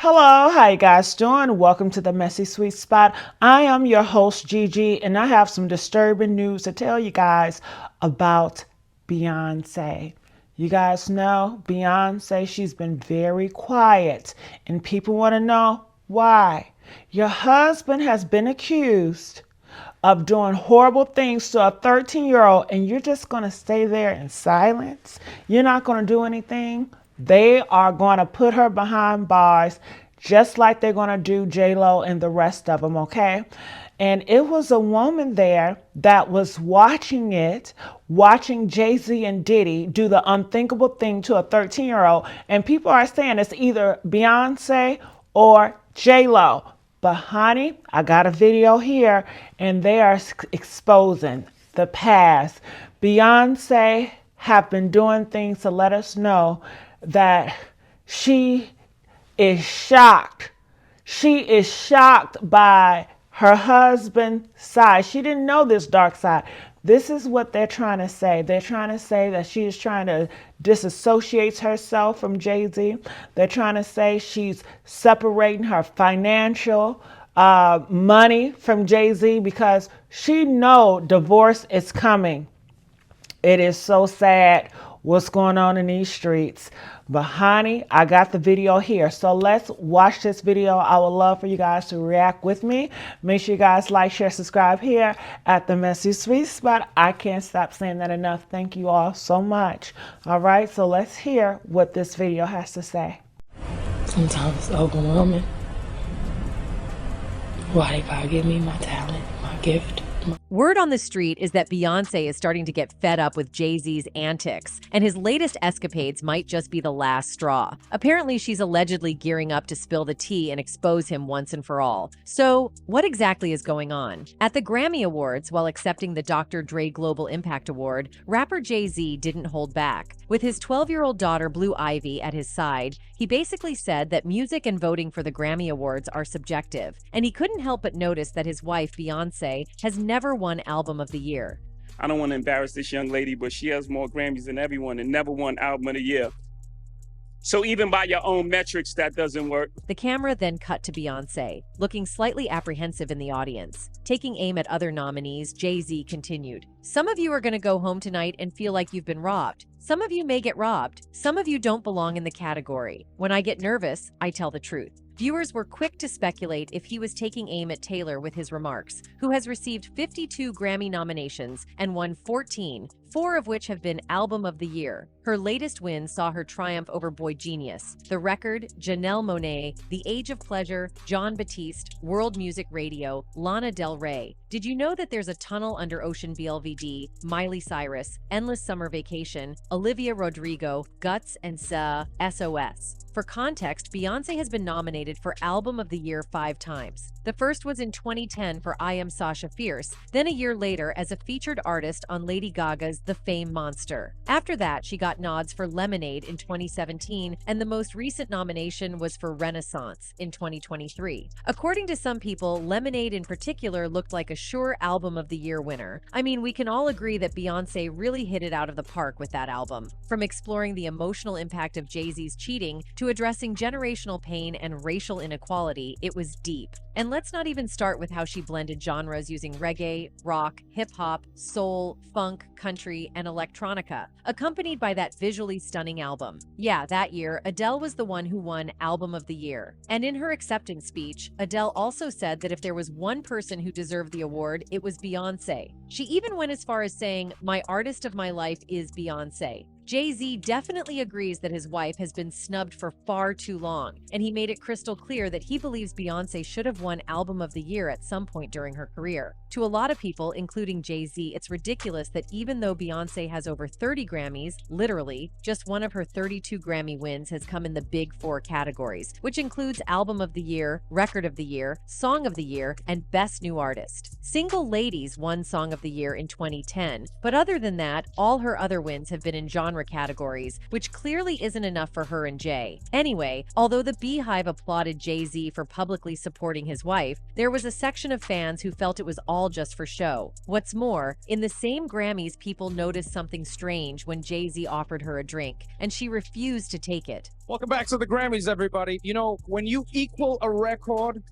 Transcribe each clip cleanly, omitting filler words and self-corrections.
Hello, how you guys doing? Welcome to the Messy Sweet Spot. I am your host Gigi, and I have some disturbing news to tell you guys about Beyoncé. You guys know Beyoncé, she's been very quiet, and people want to know why. Your husband has been accused of doing horrible things to a 13-year-old, and you're just going to stay there in silence. You're not going to do anything. They are going to put her behind bars just like they're going to do J-Lo and the rest of them, okay? And it was a woman there that was watching it, watching Jay-Z and Diddy do the unthinkable thing to a 13-year-old. And people are saying it's either Beyonce or J-Lo. But honey, I got a video here and they are exposing the past. Beyonce have been doing things to let us know that she is shocked. She is shocked by her husband's side. She didn't know this dark side. This is what they're trying to say. They're trying to say that she is trying to disassociate herself from Jay-Z. They're trying to say she's separating her financial money from Jay-Z because she know divorce is coming. It is so sad what's going on in these streets. But honey, I got the video here. So let's watch this video. I would love for you guys to react with me. Make sure you guys like, share, subscribe here at the Messy Sweet Spot. I can't stop saying that enough. Thank you all so much. All right, so let's hear what this video has to say. Sometimes it's overwhelming. Why they gotta give me my talent, my gift? Word on the street is that Beyoncé is starting to get fed up with Jay-Z's antics, and his latest escapades might just be the last straw. Apparently, she's allegedly gearing up to spill the tea and expose him once and for all. So, what exactly is going on? At the Grammy Awards, while accepting the Dr. Dre Global Impact Award, rapper Jay-Z didn't hold back. With his 12-year-old daughter Blue Ivy at his side, he basically said that music and voting for the Grammy Awards are subjective, and he couldn't help but notice that his wife, Beyoncé, has never won Album of the Year. I don't want to embarrass this young lady, but she has more Grammys than everyone and never won Album of the Year. So even by your own metrics, that doesn't work. The camera then cut to Beyoncé, looking slightly apprehensive in the audience. Taking aim at other nominees, Jay-Z continued, "Some of you are going to go home tonight and feel like you've been robbed. Some of you may get robbed. Some of you don't belong in the category. When I get nervous, I tell the truth." Viewers were quick to speculate if he was taking aim at Taylor with his remarks, who has received 52 Grammy nominations and won 14, 4 of which have been Album of the Year. Her latest win saw her triumph over Boy Genius, The Record, Janelle Monáe, The Age of Pleasure, Jon Batiste, World Music Radio, Lana Del Rey. Did you know that there's a tunnel under Ocean BLVD, Miley Cyrus, Endless Summer Vacation, Olivia Rodrigo, Guts, and SOS? For context, Beyoncé has been nominated for Album of the Year 5 times. The first was in 2010 for I Am Sasha Fierce, then a year later as a featured artist on Lady Gaga's The Fame Monster. After that, she got nods for Lemonade in 2017, and the most recent nomination was for Renaissance in 2023. According to some people, Lemonade in particular looked like a sure Album of the Year winner. I mean, we can all agree that Beyoncé really hit it out of the park with that album. From exploring the emotional impact of Jay-Z's cheating to addressing generational pain and racial inequality, it was deep. And let's not even start with how she blended genres using reggae, rock, hip-hop, soul, funk, country, and electronica, accompanied by that visually stunning album. Yeah, that year, Adele was the one who won Album of the Year. And in her acceptance speech, Adele also said that if there was one person who deserved the award, it was Beyoncé. She even went as far as saying, "My artist of my life is Beyoncé." Jay-Z definitely agrees that his wife has been snubbed for far too long, and he made it crystal clear that he believes Beyoncé should have won Album of the Year at some point during her career. To a lot of people, including Jay-Z, it's ridiculous that even though Beyoncé has over 30 Grammys, literally, just one of her 32 Grammy wins has come in the Big Four categories, which includes Album of the Year, Record of the Year, Song of the Year, and Best New Artist. Single Ladies won Song of the Year in 2010, but other than that, all her other wins have been in genre genre categories, which clearly isn't enough for her and Jay. Anyway, although the Beehive applauded Jay-Z for publicly supporting his wife, there was a section of fans who felt it was all just for show. What's more, in the same Grammys, people noticed something strange when Jay-Z offered her a drink, and she refused to take it. Welcome back to the Grammys, everybody. You know, when you equal a record,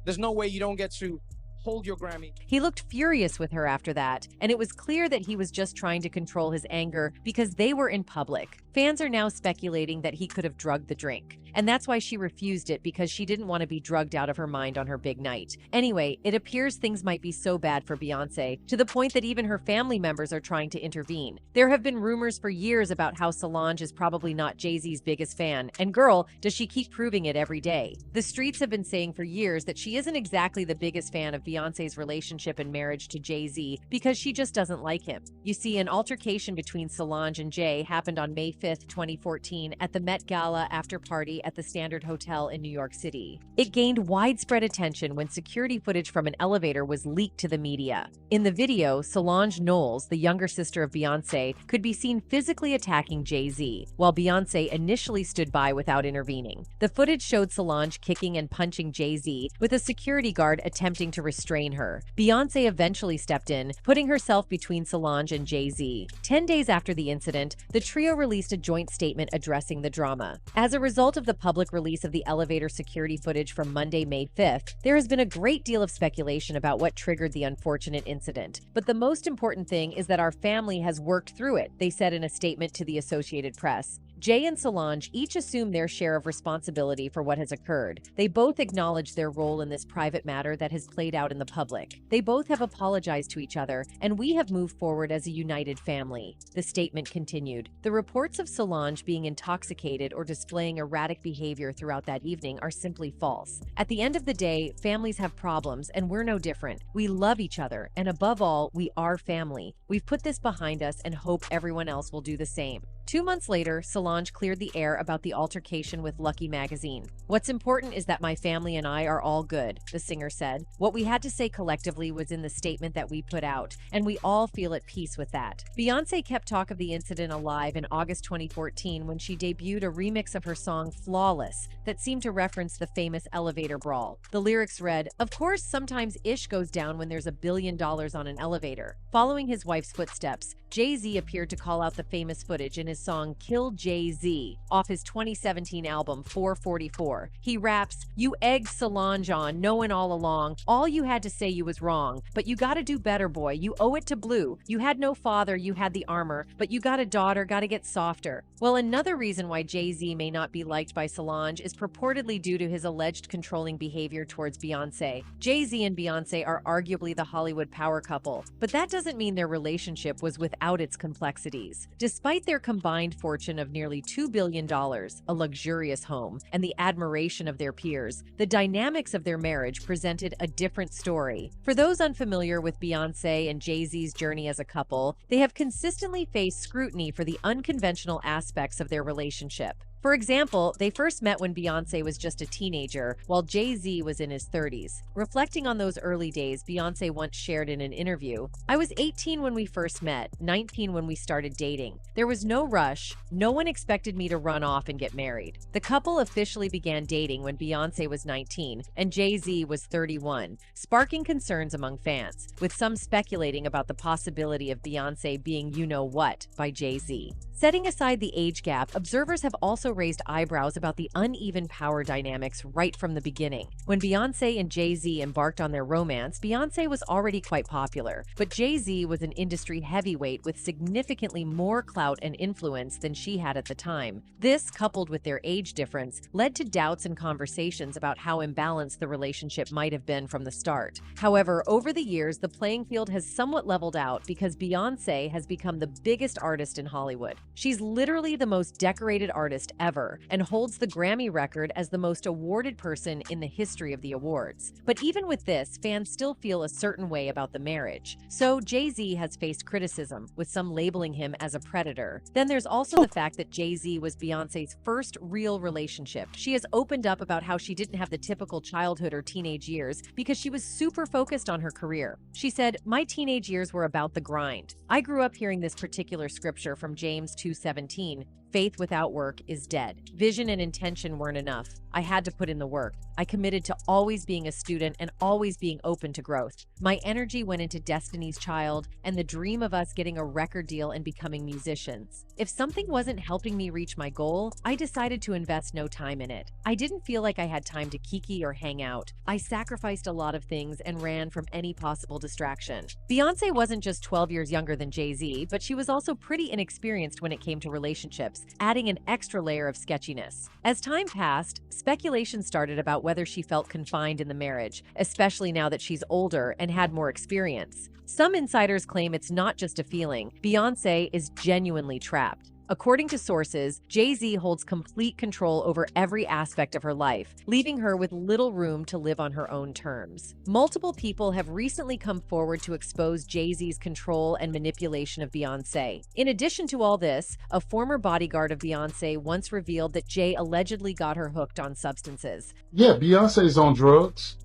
there's no way you don't get to hold your Grammy. He looked furious with her after that, and it was clear that he was just trying to control his anger because they were in public. Fans are now speculating that he could have drugged the drink, and that's why she refused it, because she didn't want to be drugged out of her mind on her big night. Anyway, it appears things might be so bad for Beyoncé, to the point that even her family members are trying to intervene. There have been rumors for years about how Solange is probably not Jay-Z's biggest fan, and girl, does she keep proving it every day. The streets have been saying for years that she isn't exactly the biggest fan of Beyoncé's relationship and marriage to Jay-Z because she just doesn't like him. You see, an altercation between Solange and Jay happened on May 5th, 2014 at the Met Gala after party at the Standard Hotel in New York City. It gained widespread attention when security footage from an elevator was leaked to the media. In the video, Solange Knowles, the younger sister of Beyoncé, could be seen physically attacking Jay-Z, while Beyoncé initially stood by without intervening. The footage showed Solange kicking and punching Jay-Z, with a security guard attempting to restrain her. Beyoncé eventually stepped in, putting herself between Solange and Jay-Z. 10 days after the incident, the trio released a joint statement addressing the drama. As a result of the public release of the elevator security footage from Monday, May 5th, there has been a great deal of speculation about what triggered the unfortunate incident. But the most important thing is that our family has worked through it, they said in a statement to the Associated Press. Jay and Solange each assume their share of responsibility for what has occurred. They both acknowledge their role in this private matter that has played out in the public. They both have apologized to each other, and we have moved forward as a united family. The statement continued. The reports of Solange being intoxicated or displaying erratic behavior throughout that evening are simply false. At the end of the day, families have problems, and we're no different. We love each other, and above all, we are family. We've put this behind us and hope everyone else will do the same. 2 months later, Solange cleared the air about the altercation with Lucky magazine. What's important is that my family and I are all good, the singer said. What we had to say collectively was in the statement that we put out, and we all feel at peace with that. Beyoncé kept talk of the incident alive in August 2014 when she debuted a remix of her song Flawless that seemed to reference the famous elevator brawl. The lyrics read, "Of course, sometimes ish goes down when there's $1 billion on an elevator." Following his wife's footsteps, Jay-Z appeared to call out the famous footage in his song Kill Jay-Z off his 2017 album 444. He raps, "You egged Solange on, knowing all along. All you had to say you was wrong. But you gotta do better, boy. You owe it to Blue. You had no father, you had the armor. But you got a daughter, gotta get softer." Well, another reason why Jay-Z may not be liked by Solange is purportedly due to his alleged controlling behavior towards Beyoncé. Jay-Z and Beyoncé are arguably the Hollywood power couple, but that doesn't mean their relationship was without its complexities. Despite their combined fortune of nearly $2 billion, a luxurious home, and the admiration of their peers, the dynamics of their marriage presented a different story. For those unfamiliar with Beyoncé and Jay-Z's journey as a couple, they have consistently faced scrutiny for the unconventional aspects of their relationship. For example, they first met when Beyoncé was just a teenager, while Jay-Z was in his 30s. Reflecting on those early days, Beyoncé once shared in an interview, "I was 18 when we first met, 19 when we started dating. There was no rush. No one expected me to run off and get married." The couple officially began dating when Beyoncé was 19 and Jay-Z was 31, sparking concerns among fans, with some speculating about the possibility of Beyoncé being you-know-what by Jay-Z. Setting aside the age gap, observers have also raised eyebrows about the uneven power dynamics right from the beginning. When Beyoncé and Jay-Z embarked on their romance, Beyoncé was already quite popular, but Jay-Z was an industry heavyweight with significantly more clout and influence than she had at the time. This, coupled with their age difference, led to doubts and conversations about how imbalanced the relationship might have been from the start. However, over the years, the playing field has somewhat leveled out because Beyoncé has become the biggest artist in Hollywood. She's literally the most decorated artist ever and holds the Grammy record as the most awarded person in the history of the awards. But even with this, fans still feel a certain way about the marriage. So Jay-Z has faced criticism, with some labeling him as a predator. Then there's also the fact that Jay-Z was Beyoncé's first real relationship. She has opened up about how she didn't have the typical childhood or teenage years because she was super focused on her career. She said, "My teenage years were about the grind. I grew up hearing this particular scripture from James 2:17. Faith without work is dead. Vision and intention weren't enough. I had to put in the work. I committed to always being a student and always being open to growth. My energy went into Destiny's Child and the dream of us getting a record deal and becoming musicians. If something wasn't helping me reach my goal, I decided to invest no time in it. I didn't feel like I had time to kiki or hang out. I sacrificed a lot of things and ran from any possible distraction." Beyoncé wasn't just 12 years younger than Jay-Z, but she was also pretty inexperienced when it came to relationships, adding an extra layer of sketchiness. As time passed, speculation started about whether she felt confined in the marriage, especially now that she's older and had more experience. Some insiders claim it's not just a feeling. Beyoncé is genuinely trapped. According to sources, Jay-Z holds complete control over every aspect of her life, leaving her with little room to live on her own terms. Multiple people have recently come forward to expose Jay-Z's control and manipulation of Beyoncé. In addition to all this, a former bodyguard of Beyoncé once revealed that Jay allegedly got her hooked on substances. Yeah, Beyonce's on drugs.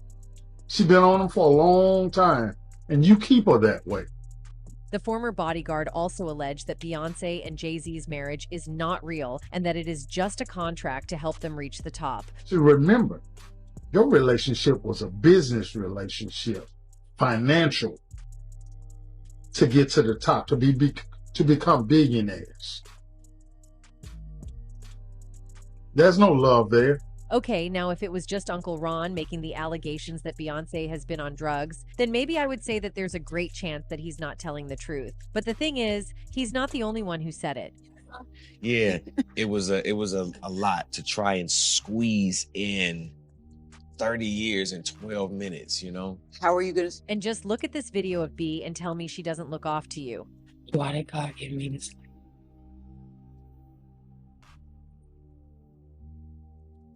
She's been on them for a long time, and you keep her that way. The former bodyguard also alleged that Beyoncé and Jay-Z's marriage is not real and that it is just a contract to help them reach the top. So remember, your relationship was a business relationship, financial, to get to the top, to become billionaires. There's no love there. Okay, now if it was just Uncle Ron making the allegations that Beyoncé has been on drugs, then maybe I would say that there's a great chance that he's not telling the truth. But the thing is, he's not the only one who said it. Yeah, it was a lot to try and squeeze in 30 years in 12 minutes, you know? How are you gonna? And just look at this video of B and tell me she doesn't look off to you. Why did God give me this?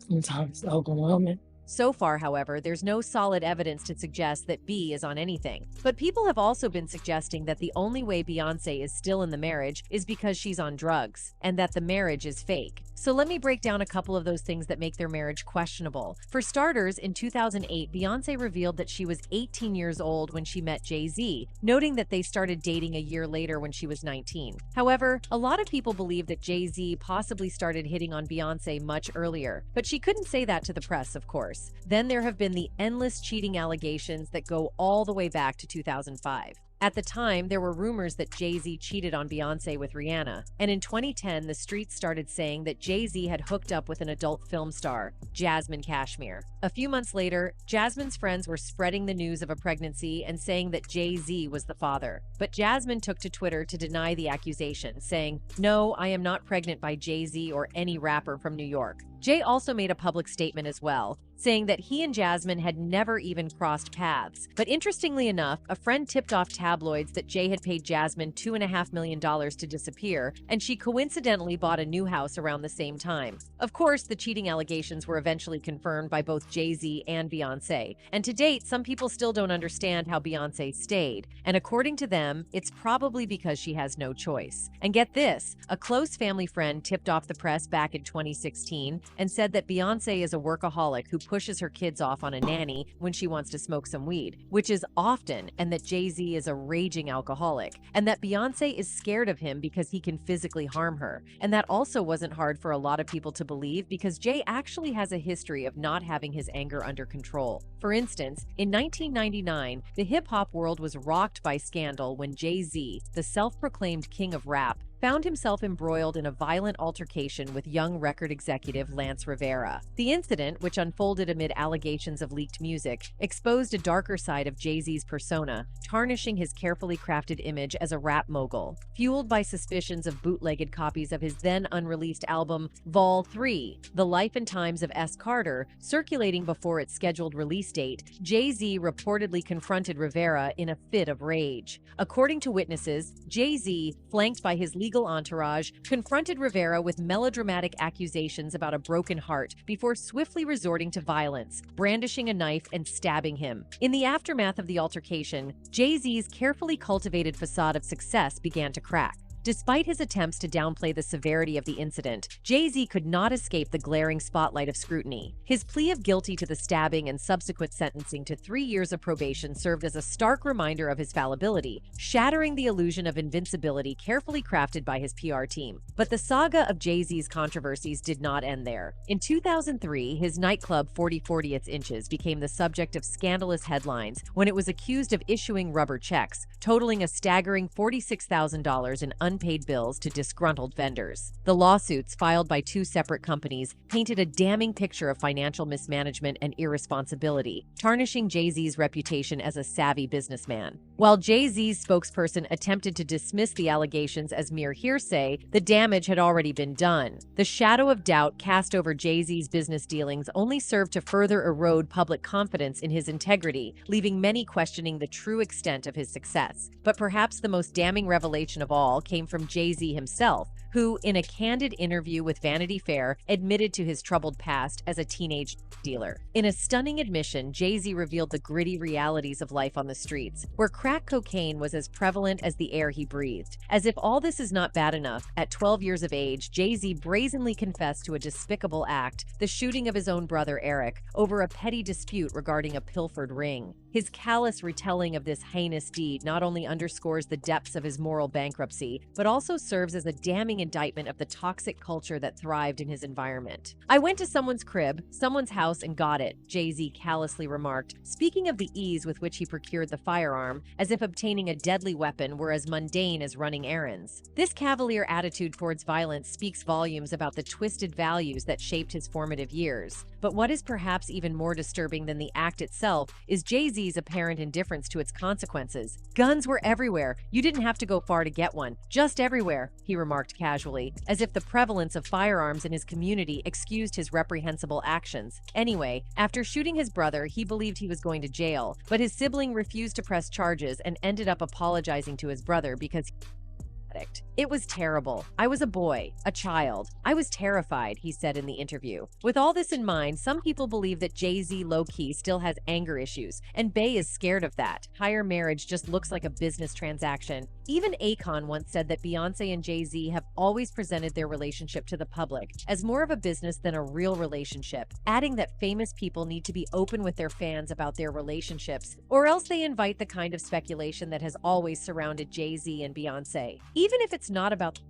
Sometimes it's overwhelming. So far, however, there's no solid evidence to suggest that B is on anything. But people have also been suggesting that the only way Beyoncé is still in the marriage is because she's on drugs, and that the marriage is fake. So let me break down a couple of those things that make their marriage questionable. For starters, in 2008, Beyoncé revealed that she was 18 years old when she met Jay-Z, noting that they started dating a year later when she was 19. However, a lot of people believe that Jay-Z possibly started hitting on Beyoncé much earlier, but she couldn't say that to the press, of course. Then there have been the endless cheating allegations that go all the way back to 2005. At the time, there were rumors that Jay-Z cheated on Beyoncé with Rihanna, and in 2010, the streets started saying that Jay-Z had hooked up with an adult film star, Jasmine Cashmere. A few months later, Jasmine's friends were spreading the news of a pregnancy and saying that Jay-Z was the father. But Jasmine took to Twitter to deny the accusation, saying, "No, I am not pregnant by Jay-Z or any rapper from New York." Jay also made a public statement as well, saying that he and Jasmine had never even crossed paths. But interestingly enough, a friend tipped off tabloids that Jay had paid Jasmine $2.5 million to disappear, and she coincidentally bought a new house around the same time. Of course, the cheating allegations were eventually confirmed by both Jay-Z and Beyoncé, and to date, some people still don't understand how Beyoncé stayed, and according to them, it's probably because she has no choice. And get this, a close family friend tipped off the press back in 2016 and said that Beyoncé is a workaholic who pushes her kids off on a nanny when she wants to smoke some weed, which is often, and that Jay-Z is a raging alcoholic, and that Beyoncé is scared of him because he can physically harm her. And that also wasn't hard for a lot of people to believe because Jay actually has a history of not having his anger under control. For instance, in 1999, the hip-hop world was rocked by scandal when Jay-Z, the self-proclaimed king of rap, found himself embroiled in a violent altercation with young record executive Lance Rivera. The incident, which unfolded amid allegations of leaked music, exposed a darker side of Jay-Z's persona, tarnishing his carefully crafted image as a rap mogul. Fueled by suspicions of bootlegged copies of his then unreleased album Vol. 3, The Life and Times of S. Carter, circulating before its scheduled release date, Jay-Z reportedly confronted Rivera in a fit of rage. According to witnesses, Jay-Z, flanked by his legal legal entourage, confronted Rivera with melodramatic accusations about a broken heart before swiftly resorting to violence, brandishing a knife and stabbing him. In the aftermath of the altercation, Jay-Z's carefully cultivated facade of success began to crack. Despite his attempts to downplay the severity of the incident, Jay-Z could not escape the glaring spotlight of scrutiny. His plea of guilty to the stabbing and subsequent sentencing to 3 years of probation served as a stark reminder of his fallibility, shattering the illusion of invincibility carefully crafted by his PR team. But the saga of Jay-Z's controversies did not end there. In 2003, his nightclub 40/40 Inches became the subject of scandalous headlines when it was accused of issuing rubber checks, totaling a staggering $46,000 in unpaid bills to disgruntled vendors. The lawsuits, filed by 2 separate companies, painted a damning picture of financial mismanagement and irresponsibility, tarnishing Jay-Z's reputation as a savvy businessman. While Jay-Z's spokesperson attempted to dismiss the allegations as mere hearsay, the damage had already been done. The shadow of doubt cast over Jay-Z's business dealings only served to further erode public confidence in his integrity, leaving many questioning the true extent of his success. But perhaps the most damning revelation of all came from Jay-Z himself, who, in a candid interview with Vanity Fair, admitted to his troubled past as a teenage dealer. In a stunning admission, Jay-Z revealed the gritty realities of life on the streets, where crack cocaine was as prevalent as the air he breathed. As if all this is not bad enough, at 12 years of age, Jay-Z brazenly confessed to a despicable act, the shooting of his own brother Eric, over a petty dispute regarding a pilfered ring. His callous retelling of this heinous deed not only underscores the depths of his moral bankruptcy, but also serves as a damning indictment of the toxic culture that thrived in his environment. "I went to someone's crib, someone's house, and got it," Jay-Z callously remarked, speaking of the ease with which he procured the firearm, as if obtaining a deadly weapon were as mundane as running errands. This cavalier attitude towards violence speaks volumes about the twisted values that shaped his formative years. But what is perhaps even more disturbing than the act itself is Jay-Z's apparent indifference to its consequences. "Guns were everywhere. You didn't have to go far to get one. Just everywhere," he remarked casually, as if the prevalence of firearms in his community excused his reprehensible actions. Anyway, after shooting his brother, he believed he was going to jail, but his sibling refused to press charges and ended up apologizing to his brother because "It was terrible. I was a boy, a child. I was terrified," he said in the interview. With all this in mind, some people believe that Jay-Z low-key still has anger issues, and Bey is scared of that. Higher marriage just looks like a business transaction. Even Akon once said that Beyoncé and Jay-Z have always presented their relationship to the public as more of a business than a real relationship, adding that famous people need to be open with their fans about their relationships, or else they invite the kind of speculation that has always surrounded Jay-Z and Beyoncé. Even if it's not about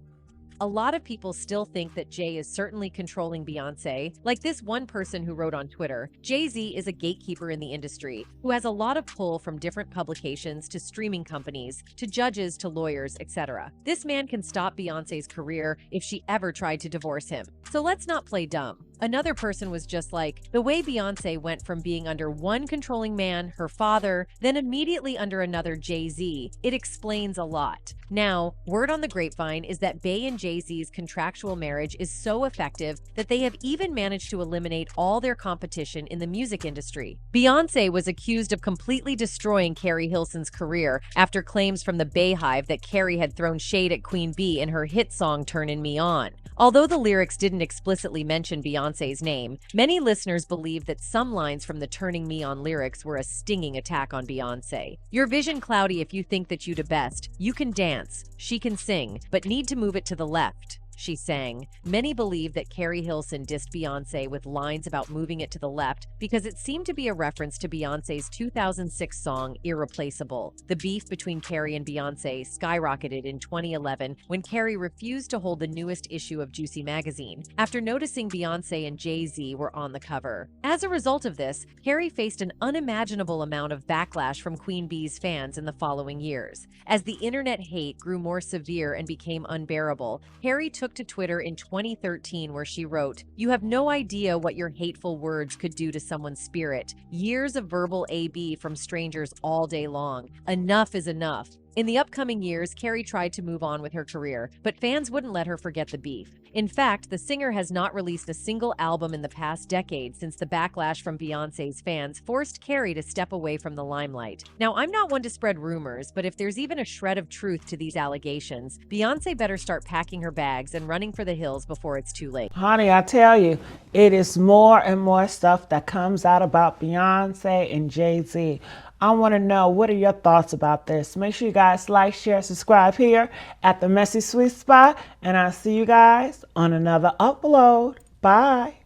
a lot of people still think that Jay is certainly controlling Beyoncé. Like this one person who wrote on Twitter, "Jay-Z is a gatekeeper in the industry who has a lot of pull from different publications to streaming companies, to judges, to lawyers, etc. This man can stop Beyoncé's career if she ever tried to divorce him. So let's not play dumb." Another person was just like, "The way Beyoncé went from being under one controlling man, her father, then immediately under another, Jay-Z, it explains a lot." Now, word on the grapevine is that Bey and Jay-Z's contractual marriage is so effective that they have even managed to eliminate all their competition in the music industry. Beyoncé was accused of completely destroying Carrie Hilson's career after claims from the Beyhive that Carrie had thrown shade at Queen Bee in her hit song Turnin' Me On. Although the lyrics didn't explicitly mention Beyoncé's name, many listeners believe that some lines from the Turning Me On lyrics were a stinging attack on Beyoncé. "Your vision cloudy if you think that you the best. You can dance, she can sing, but need to move it to the left," she sang. Many believe that Carrie Hilson dissed Beyoncé with lines about moving it to the left because it seemed to be a reference to Beyoncé's 2006 song Irreplaceable. The beef between Carrie and Beyoncé skyrocketed in 2011 when Carrie refused to hold the newest issue of Juicy magazine after noticing Beyoncé and Jay-Z were on the cover. As a result of this, Carrie faced an unimaginable amount of backlash from Queen Bee's fans in the following years. As the internet hate grew more severe and became unbearable, Carrie took to Twitter in 2013 where she wrote, "You have no idea what your hateful words could do to someone's spirit. Years of verbal AB from strangers all day long. Enough is enough. In the upcoming years, Carrie tried to move on with her career, but fans wouldn't let her forget the beef. In fact, the singer has not released a single album in the past decade since the backlash from Beyoncé's fans forced Carrie to step away from the limelight. Now, I'm not one to spread rumors, but if there's even a shred of truth to these allegations, Beyoncé better start packing her bags and running for the hills before it's too late. Honey, I tell you, it is more and more stuff that comes out about Beyoncé and Jay-Z. I want to know, what are your thoughts about this? Make sure you guys like, share, subscribe here at the Messy Sweet Spot, and I'll see you guys on another upload. Bye.